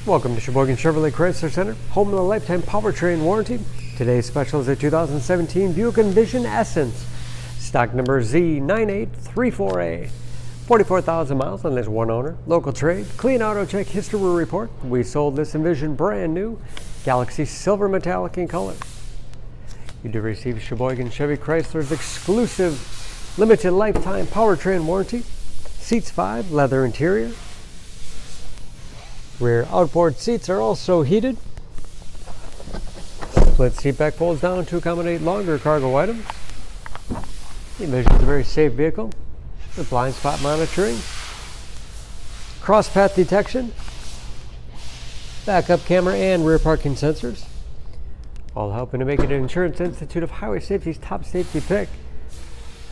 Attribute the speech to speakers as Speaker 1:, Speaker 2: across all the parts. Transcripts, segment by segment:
Speaker 1: Welcome to Sheboygan Chevrolet Chrysler Center, home of the lifetime powertrain warranty. Today's special is a 2017 Buick Envision Essence, stock number Z9834A. 44,000 miles and there's one owner. Local trade, clean auto check history report. We sold this Envision brand new, Galaxy Silver Metallic in color. You do receive Sheboygan Chevy Chrysler's exclusive limited lifetime powertrain warranty. Seats 5, leather interior. Rear outboard seats are also heated. Split seat back folds down to accommodate longer cargo items. The Envision is a very safe vehicle with blind spot monitoring, cross path detection, backup camera, and rear parking sensors. All helping to make it an Insurance Institute of Highway Safety's top safety pick.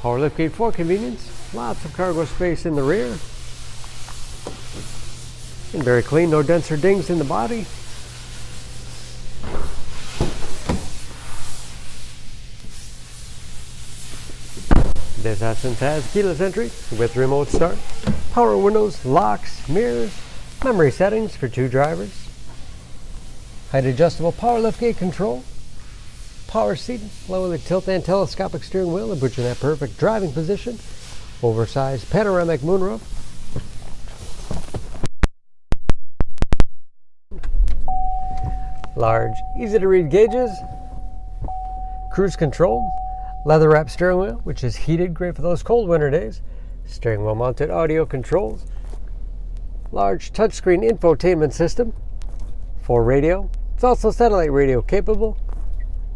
Speaker 1: Power liftgate for convenience, lots of cargo space in the rear. And very clean, no dents or dings in the body. This Essence has keyless entry with remote start, power windows, locks, mirrors, memory settings for 2 drivers, height adjustable power liftgate control, power seating, along with a tilt and telescopic steering wheel to put you in that perfect driving position, oversized panoramic moonroof, large, easy to read gauges, cruise control, leather wrapped steering wheel, which is heated, great for those cold winter days, steering wheel mounted audio controls, large touchscreen infotainment system, 4 radio, it's also satellite radio capable,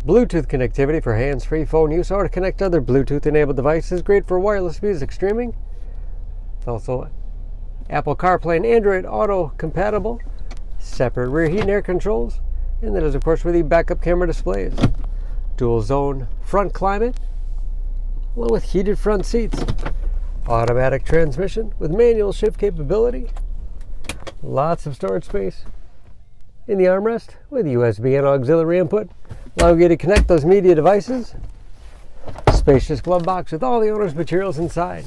Speaker 1: Bluetooth connectivity for hands-free phone use or to connect other Bluetooth enabled devices, great for wireless music streaming. It's also Apple CarPlay and Android Auto compatible, separate rear heat and air controls, and that is of course with the backup camera displays. Dual zone front climate, along with heated front seats. Automatic transmission with manual shift capability. Lots of storage space in the armrest with USB and auxiliary input, allowing you to connect those media devices. Spacious glove box with all the owner's materials inside.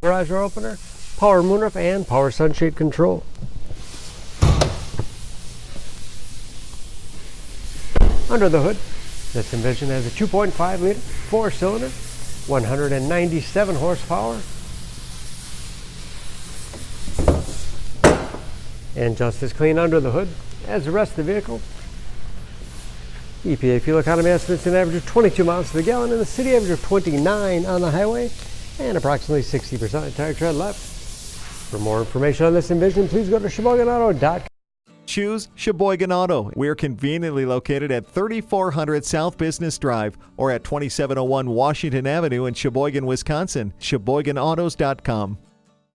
Speaker 1: Garage door opener, power moonroof, and power sunshade control. Under the hood, this Envision has a 2.5 liter 4-cylinder, 197 horsepower, and just as clean under the hood as the rest of the vehicle. EPA fuel economy estimates an average of 22 miles to the gallon and the city average of 29 on the highway, and approximately 60% tire tread left. For more information on this Envision, please go to SheboyganAuto.com.
Speaker 2: Choose Sheboygan Auto. We're conveniently located at 3400 South Business Drive or at 2701 Washington Avenue in Sheboygan, Wisconsin. SheboyganAutos.com.